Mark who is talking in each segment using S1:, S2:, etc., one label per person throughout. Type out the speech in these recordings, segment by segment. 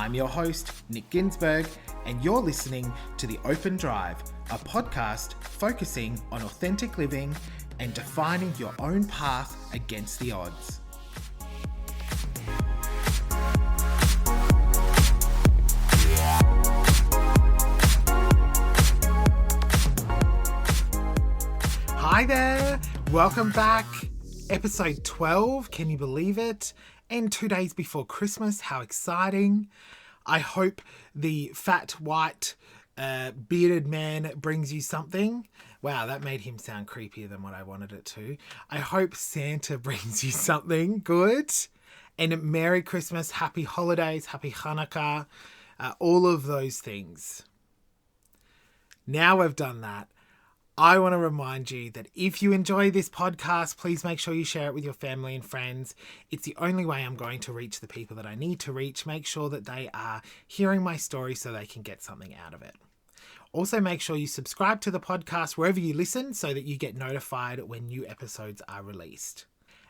S1: I'm your host, Nick Ginsberg, and you're listening to The Open Drive, a podcast focusing on authentic living and defining your own path against the odds. Hi there, welcome back. Episode 12, can you believe it? And 2 days before Christmas, how exciting. I hope the fat, white, bearded man brings you something. Wow, that made him sound creepier than what I wanted it to. I hope Santa brings you something good. And Merry Christmas, Happy Holidays, Happy Hanukkah, all of those things. Now we've done that, I want to remind you that if you enjoy this podcast, please make sure you share it with your family and friends. It's the only way I'm going to reach the people that I need to reach. Make sure that they are hearing my story so they can get something out of it. Also, make sure you subscribe to the podcast wherever you listen so that you get notified when new episodes are released.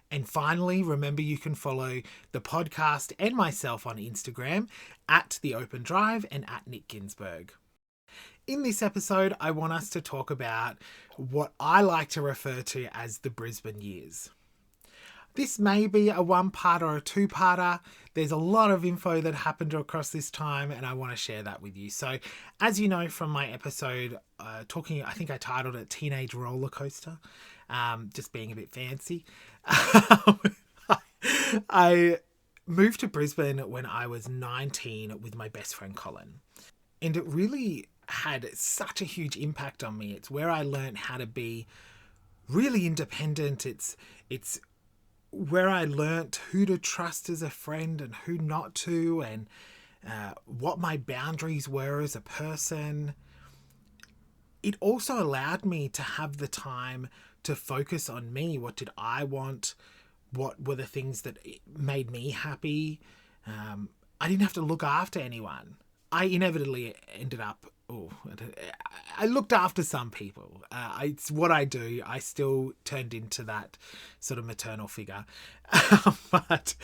S1: And finally, remember you can follow the podcast and myself on Instagram at The Open Drive and at Nick Ginsberg. In this episode, I want us to talk about what I like to refer to as the Brisbane years. This may be a one-part or a two-parter. There's a lot of info that happened across this time, and I want to share that with you. So, as you know from my episode, I think I titled it Teenage Rollercoaster, just being a bit fancy. I moved to Brisbane when I was 19 with my best friend Colin, and it really had such a huge impact on me. It's where I learned how to be really independent. It's where I learnt who to trust as a friend and who not to, and what my boundaries were as a person. It also allowed me to have the time to focus on me. What did I want? What were the things that made me happy? I didn't have to look after anyone. I inevitably ended up I looked after some people. It's what I do. I still turned into that sort of maternal figure. But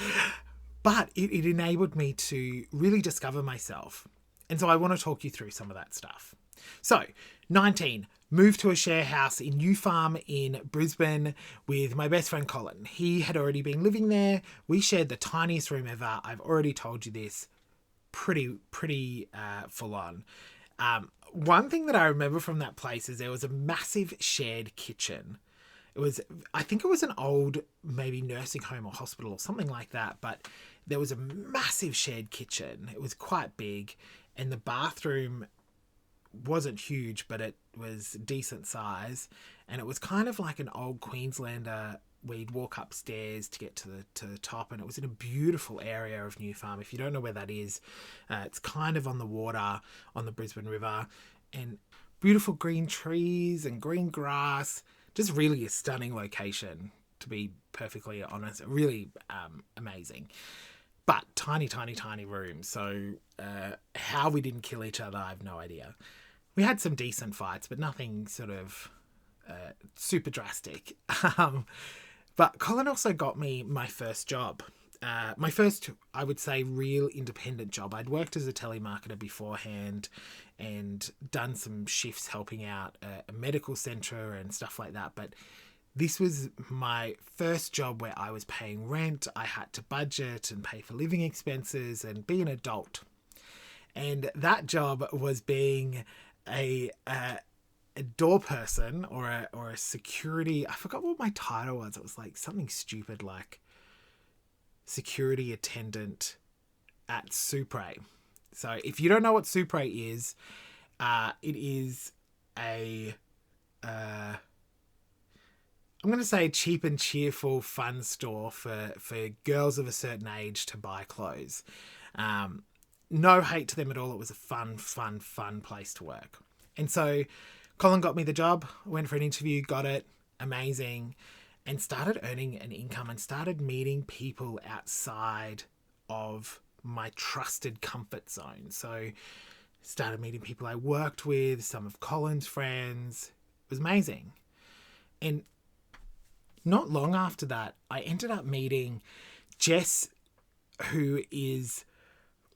S1: it enabled me to really discover myself. And so I want to talk you through some of that stuff. So, 19, moved to a share house in New Farm in Brisbane with my best friend Colin. He had already been living there. We shared the tiniest room ever. I've already told you this. Pretty full on. One thing that I remember from that place is there was a massive shared kitchen. I think it was an old, maybe nursing home or hospital or something like that, but there was a massive shared kitchen. It was quite big, and the bathroom wasn't huge, but it was decent size, and it was kind of like an old Queenslander where you'd walk upstairs to get to the top, and it was in a beautiful area of New Farm. If you don't know where that is, it's kind of on the water on the Brisbane River, and beautiful green trees and green grass. Just really a stunning location, to be perfectly honest. Really amazing. But tiny rooms. So how we didn't kill each other, I have no idea. We had some decent fights, but nothing sort of super drastic. But Colin also got me my first job. My first, I would say, real independent job. I'd worked as a telemarketer beforehand and done some shifts helping out a medical centre and stuff like that. But this was my first job where I was paying rent. I had to budget and pay for living expenses and be an adult. And that job was being a door person or a security. I forgot what my title was. It was like something stupid like security attendant at Supre. So if you don't know what Supre is, it is I'm going to say a cheap and cheerful fun store for girls of a certain age to buy clothes. No hate to them at all. It was a fun place to work. And so Colin got me the job, went for an interview, got it, amazing, and started earning an income and started meeting people outside of my trusted comfort zone. So started meeting people I worked with, some of Colin's friends. It was amazing. And not long after that, I ended up meeting Jess, who is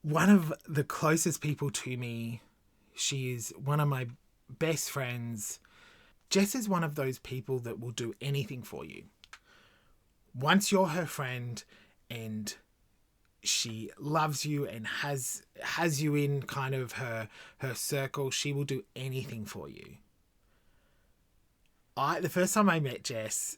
S1: one of the closest people to me. She is one of my best friends. Jess is one of those people that will do anything for you. Once you're her friend and she loves you and has you in kind of her circle, she will do anything for you. The first time I met Jess,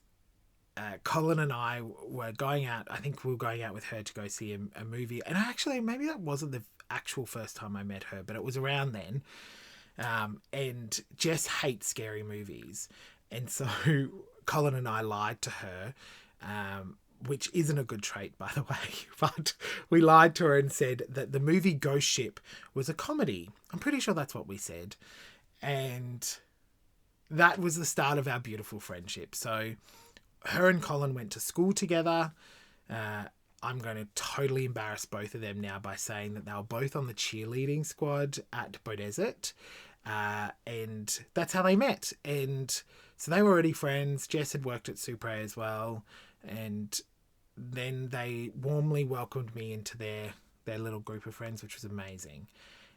S1: Colin and I were going out. I think we were going out with her to go see a movie. And actually, maybe that wasn't the actual first time I met her, but it was around then. And Jess hates scary movies. And so Colin and I lied to her, which isn't a good trait, by the way. But we lied to her and said that the movie Ghost Ship was a comedy. I'm pretty sure that's what we said. And that was the start of our beautiful friendship. So her and Colin went to school together. I'm going to totally embarrass both of them now by saying that they were both on the cheerleading squad at Beaudesert. And that's how they met. And so they were already friends. Jess had worked at Supre as well. And then they warmly welcomed me into their little group of friends, which was amazing.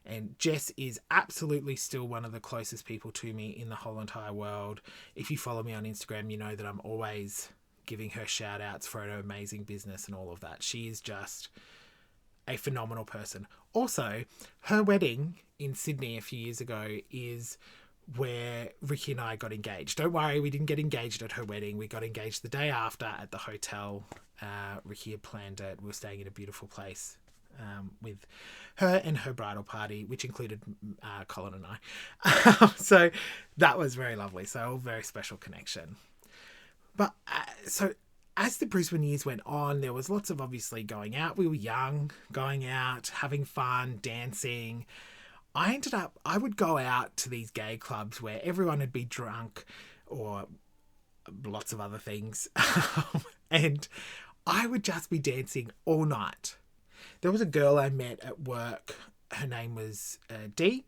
S1: And Jess is absolutely still one of the closest people to me in the whole entire world. If you follow me on Instagram, you know that I'm always giving her shout outs for her amazing business and all of that. She is just a phenomenal person. Also, her wedding in Sydney a few years ago is where Ricky and I got engaged. Don't worry, we didn't get engaged at her wedding. We got engaged the day after at the hotel. Ricky had planned it. We were staying in a beautiful place with her and her bridal party, which included Colin and I. So that was very lovely. So a very special connection. But so as the Brisbane years went on, there was lots of obviously going out. We were young, going out, having fun, dancing. I would go out to these gay clubs where everyone would be drunk or lots of other things. And I would just be dancing all night. There was a girl I met at work. Her name was Dee.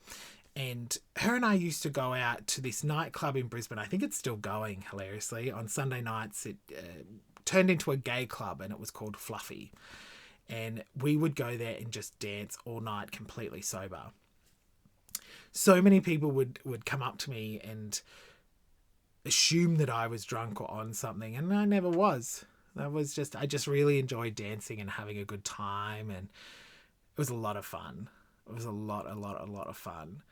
S1: And her and I used to go out to this nightclub in Brisbane. I think it's still going, hilariously. On Sunday nights, it turned into a gay club and it was called Fluffy. And we would go there and just dance all night completely sober. So many people would come up to me and assume that I was drunk or on something. And I never was. I just really enjoyed dancing and having a good time. And it was a lot of fun. It was a lot of fun.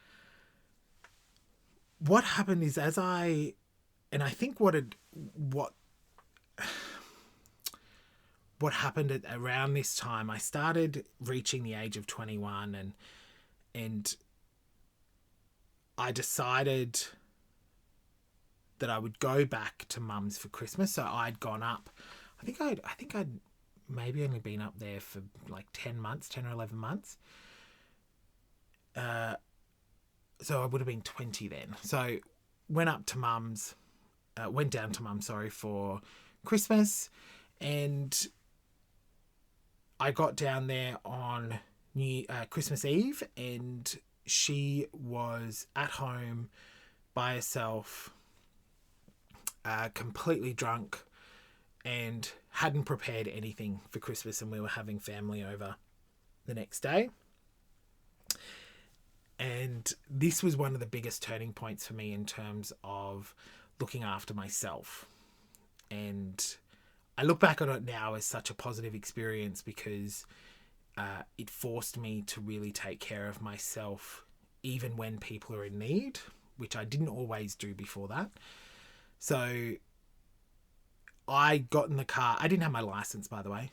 S1: What happened is I think what happened at around this time, I started reaching the age of 21 and I decided that I would go back to mum's for Christmas. So I'd gone up. I think I'd maybe only been up there for like 10 or 11 months. So I would have been 20 then. So went down to mum's, for Christmas, and I got down there on Christmas Eve, and she was at home by herself, completely drunk, and hadn't prepared anything for Christmas, and we were having family over the next day. And this was one of the biggest turning points for me in terms of looking after myself. And I look back on it now as such a positive experience because it forced me to really take care of myself even when people are in need, which I didn't always do before that. So I got in the car. I didn't have my license, by the way.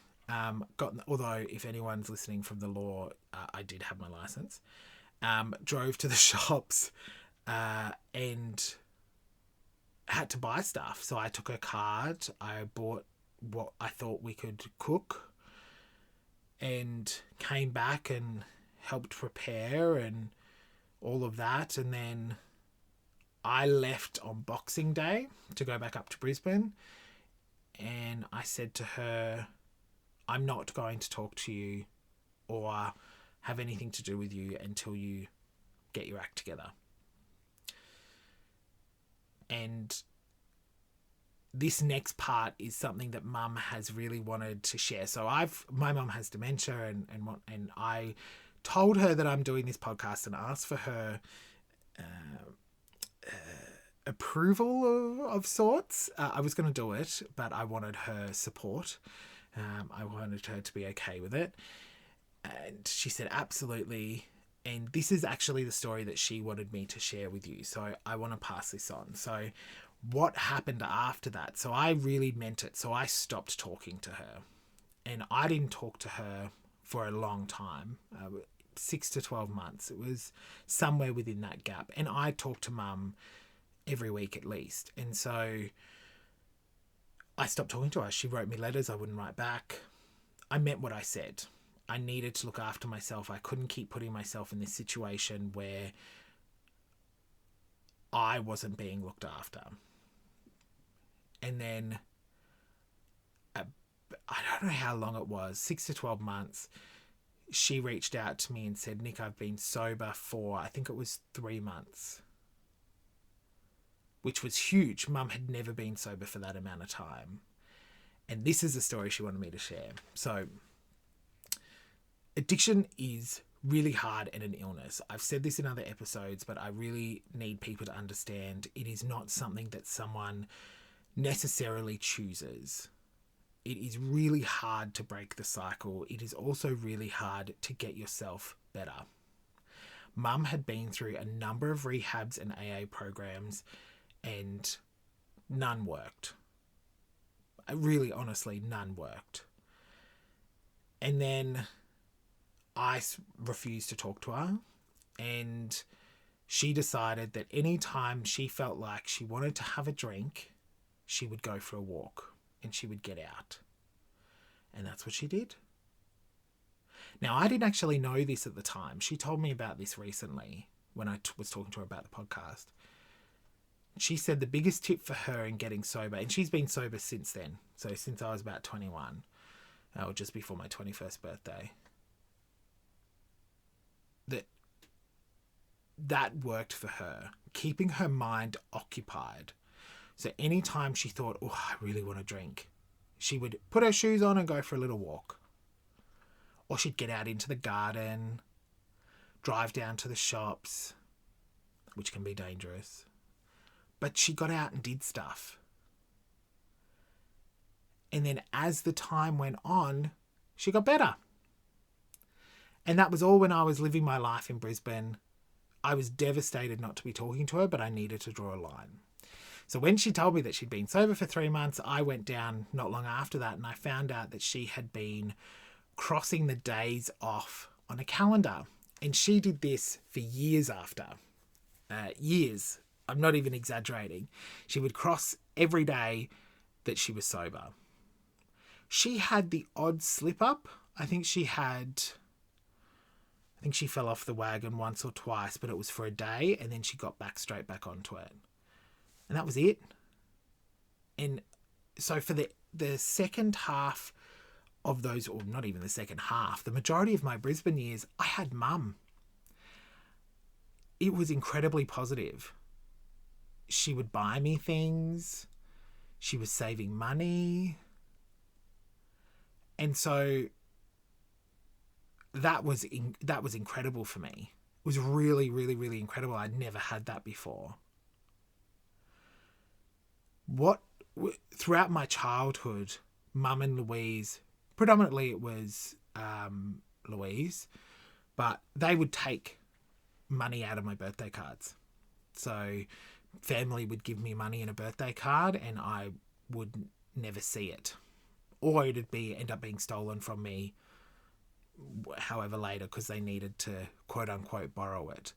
S1: Although if anyone's listening from the law, I did have my license. Drove to the shops and had to buy stuff. So I took a card. I bought what I thought we could cook and came back and helped prepare and all of that. And then I left on Boxing Day to go back up to Brisbane. And I said to her, I'm not going to talk to you or have anything to do with you until you get your act together. And this next part is something that mum has really wanted to share. So my mum has dementia and I told her that I'm doing this podcast and asked for her approval of sorts. I was going to do it, but I wanted her support. I wanted her to be okay with it. And she said, absolutely. And this is actually the story that she wanted me to share with you. So I want to pass this on. So what happened after that? So I really meant it. So I stopped talking to her. And I didn't talk to her for a long time, 6 to 12 months. It was somewhere within that gap. And I talked to Mum every week at least. And so I stopped talking to her. She wrote me letters. I wouldn't write back. I meant what I said. I needed to look after myself. I couldn't keep putting myself in this situation where I wasn't being looked after. And then, I don't know how long it was, 6 to 12 months, she reached out to me and said, Nick, I've been sober for, I think it was 3 months. Which was huge. Mum had never been sober for that amount of time. And this is the story she wanted me to share. So, addiction is really hard and an illness. I've said this in other episodes, but I really need people to understand it is not something that someone necessarily chooses. It is really hard to break the cycle. It is also really hard to get yourself better. Mum had been through a number of rehabs and AA programs, and none worked. Really, honestly, none worked. And then I refused to talk to her, and she decided that any time she felt like she wanted to have a drink, she would go for a walk and she would get out. And that's what she did. Now, I didn't actually know this at the time. She told me about this recently when I was talking to her about the podcast. She said the biggest tip for her in getting sober, and she's been sober since then, so since I was about 21, or just before my 21st birthday, that worked for her, keeping her mind occupied. So anytime she thought, oh, I really want to drink, she would put her shoes on and go for a little walk. Or she'd get out into the garden, drive down to the shops, which can be dangerous. But she got out and did stuff. And then as the time went on, she got better. And that was all when I was living my life in Brisbane. I was devastated not to be talking to her, but I needed to draw a line. So when she told me that she'd been sober for 3 months, I went down not long after that and I found out that she had been crossing the days off on a calendar. And she did this for years after. Years. I'm not even exaggerating. She would cross every day that she was sober. She had the odd slip up. I think she fell off the wagon once or twice, but it was for a day and then she got straight back onto it. And that was it. And so for the second half of those, or not even the second half, the majority of my Brisbane years, I had Mum. It was incredibly positive. She would buy me things. She was saving money. And so that was incredible for me. It was really, really, really incredible. I'd never had that before. Throughout my childhood, Mum and Louise, predominantly it was Louise, but they would take money out of my birthday cards. So family would give me money in a birthday card and I would never see it. Or it'd end up being stolen from me however later because they needed to quote unquote borrow it.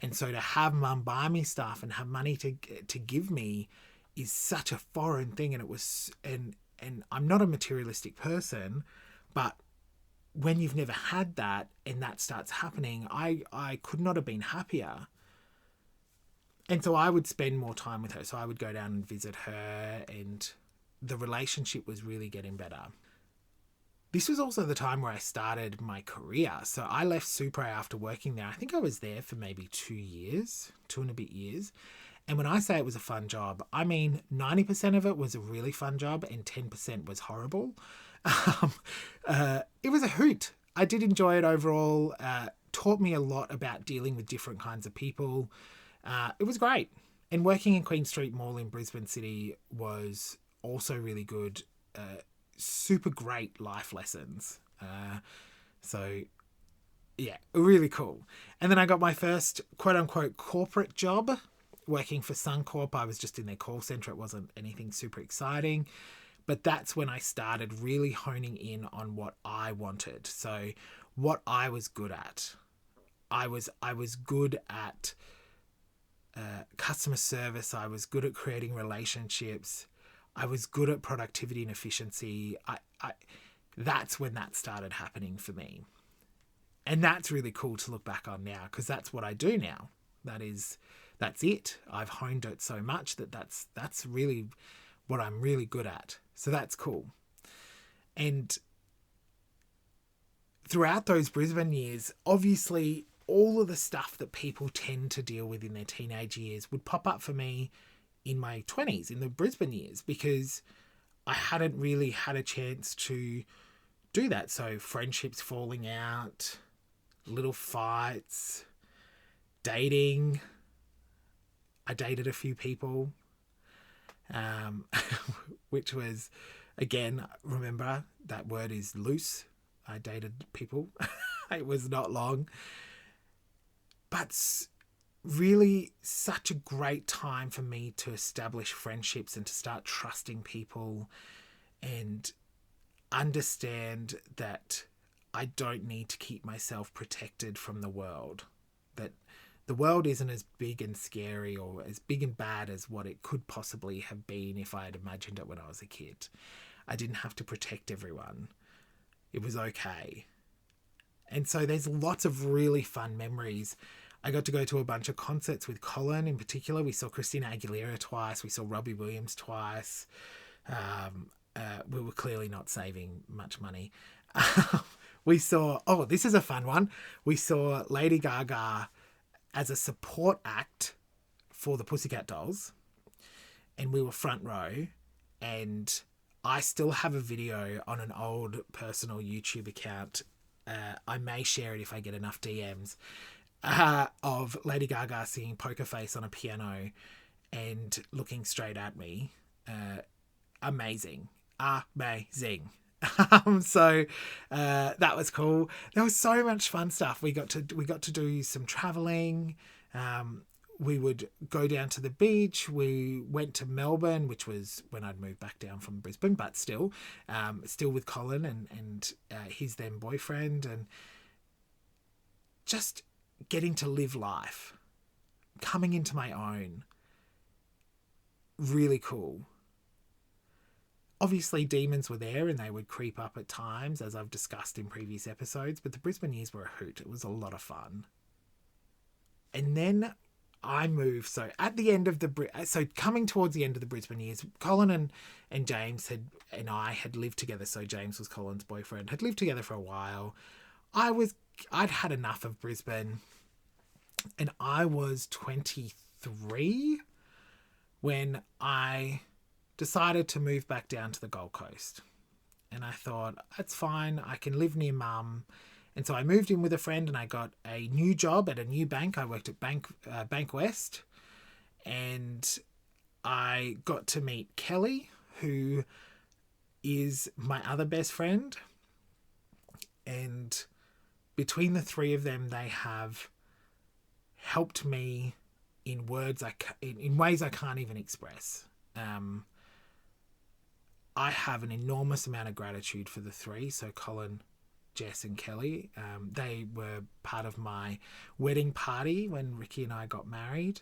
S1: And so to have Mum buy me stuff and have money to give me is such a foreign thing. And it was, and I'm not a materialistic person, but when you've never had that and that starts happening, I could not have been happier. And so I would spend more time with her. So I would go down and visit her and the relationship was really getting better. This was also the time where I started my career. So I left Supra after working there. I think I was there for maybe 2 and a bit years. And when I say it was a fun job, I mean 90% of it was a really fun job and 10% was horrible. It was a hoot. I did enjoy it overall. Taught me a lot about dealing with different kinds of people. It was great. And working in Queen Street Mall in Brisbane City was also really good. Super great life lessons. So, yeah, really cool. And then I got my first quote unquote corporate job working for Suncorp. I was just in their call centre. It wasn't anything super exciting. But that's when I started really honing in on what I wanted. So, what I was good at. I was good at customer service. I was good at creating relationships. I was good at productivity and efficiency. That's when that started happening for me. And that's really cool to look back on now, because that's what I do now. That's it. I've honed it so much that's really what I'm really good at. So that's cool. And throughout those Brisbane years, obviously all of the stuff that people tend to deal with in their teenage years would pop up for me in my 20s, in the Brisbane years, because I hadn't really had a chance to do that. So friendships falling out, little fights, dating. I dated a few people, which was, again, remember, that word is loose. I dated people. It was not long. But really such a great time for me to establish friendships and to start trusting people and understand that I don't need to keep myself protected from the world. That the world isn't as big and scary or as big and bad as what it could possibly have been if I had imagined it when I was a kid. I didn't have to protect everyone. It was okay. And so there's lots of really fun memories. I got to go to a bunch of concerts with Colin in particular. We saw Christina Aguilera twice. We saw Robbie Williams twice. We were clearly not saving much money. We saw, this is a fun one. We saw Lady Gaga as a support act for the Pussycat Dolls. And we were front row. And I still have a video on an old personal YouTube account. I may share it if I get enough DMs. Of Lady Gaga singing Poker Face on a piano and looking straight at me. Amazing. So that was cool. There was so much fun stuff. We got to do some traveling. We would go down to the beach. We went to Melbourne, which was when I'd moved back down from Brisbane, but still with Colin and his then boyfriend, and just getting to live life, coming into my own. Really cool. Obviously, demons were there and they would creep up at times, as I've discussed in previous episodes, but the Brisbane years were a hoot. It was a lot of fun. And then I moved. So at the end of coming towards the end of the Brisbane years, Colin and James and I had lived together. So James was Colin's boyfriend, had lived together for a while. I'd had enough of Brisbane, and I was 23 when I decided to move back down to the Gold Coast. And I thought, that's fine, I can live near mum. And so I moved in with a friend and I got a new job at a new bank. I worked at Bank West, and I got to meet Kelly, who is my other best friend. And between the three of them, they have helped me in ways I can't even express. I have an enormous amount of gratitude for the three. So Colin, Jess and Kelly. They were part of my wedding party when Ricky and I got married.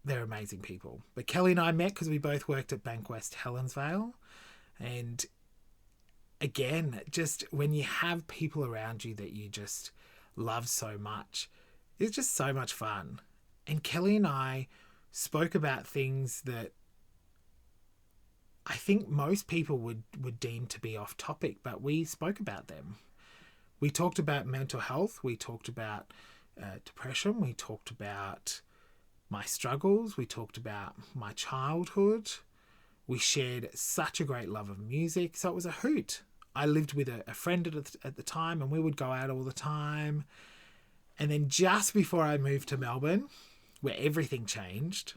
S1: They're amazing people. But Kelly and I met because we both worked at Bank West Helensvale. And again, just when you have people around you that you just love so much, it's just so much fun. And Kelly and I spoke about things that I think most people would deem to be off topic, but we spoke about them. We talked about mental health. We talked about depression. We talked about my struggles. We talked about my childhood. We shared such a great love of music. So it was a hoot. I lived with a friend at the time, and we would go out all the time. And then just before I moved to Melbourne, where everything changed,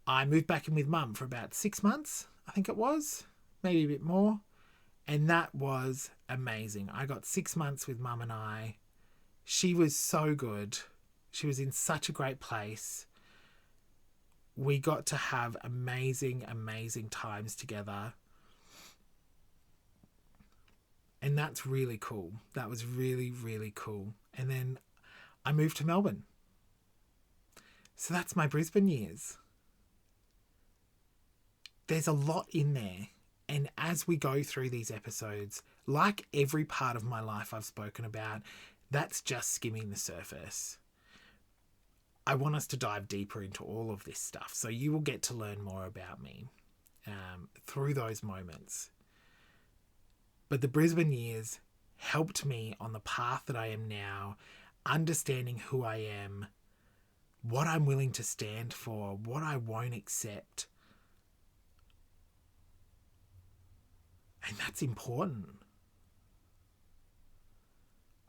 S1: I moved back in with Mum for about 6 months, I think it was, maybe a bit more. And that was amazing. I got 6 months with Mum and I. She was so good. She was in such a great place. We got to have amazing, amazing times together. And that's really cool. That was really, really cool. And then I moved to Melbourne. So that's my Brisbane years. There's a lot in there. And as we go through these episodes, like every part of my life I've spoken about, that's just skimming the surface. I want us to dive deeper into all of this stuff. So you will get to learn more about me through those moments. But the Brisbane years helped me on the path that I am now, understanding who I am, what I'm willing to stand for, what I won't accept. And that's important.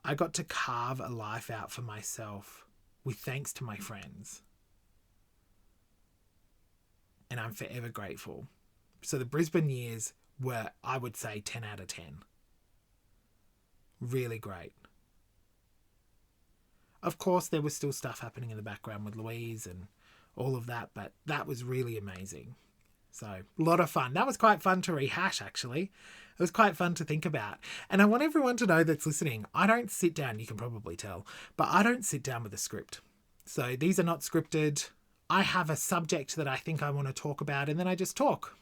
S1: I got to carve a life out for myself with thanks to my friends. And I'm forever grateful. So the Brisbane years were, I would say, 10 out of 10. Really great. Of course, there was still stuff happening in the background with Louise and all of that, but that was really amazing. So, a lot of fun. That was quite fun to rehash, actually. It was quite fun to think about. And I want everyone to know that's listening, I don't sit down, you can probably tell, but I don't sit down with a script. So, these are not scripted. I have a subject that I think I want to talk about, and then I just talk.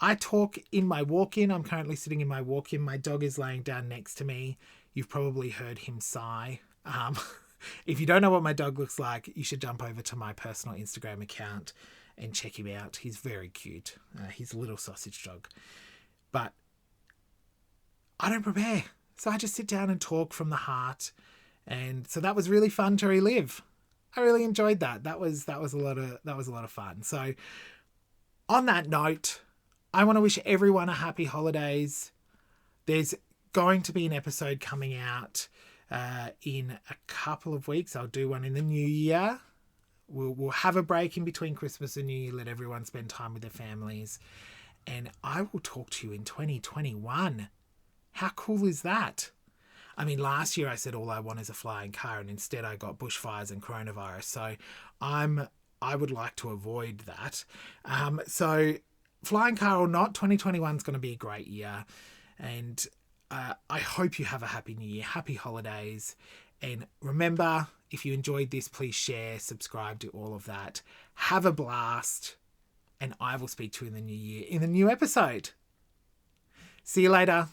S1: I talk in my walk-in. I'm currently sitting in my walk-in. My dog is laying down next to me. You've probably heard him sigh. If you don't know what my dog looks like, you should jump over to my personal Instagram account and check him out. He's very cute. He's a little sausage dog. But I don't prepare. So I just sit down and talk from the heart. And so that was really fun to relive. I really enjoyed that. That was a lot of fun. So on that note, I want to wish everyone a happy holidays. There's going to be an episode coming out in a couple of weeks. I'll do one in the new year. We'll have a break in between Christmas and New Year, let everyone spend time with their families. And I will talk to you in 2021. How cool is that? I mean, last year I said all I want is a flying car, and instead I got bushfires and coronavirus. So I would like to avoid that. So flying car or not, 2021 is going to be a great year. And I hope you have a happy new year, happy holidays. And remember, if you enjoyed this, please share, subscribe, do all of that. Have a blast. And I will speak to you in the new year, in the new episode. See you later.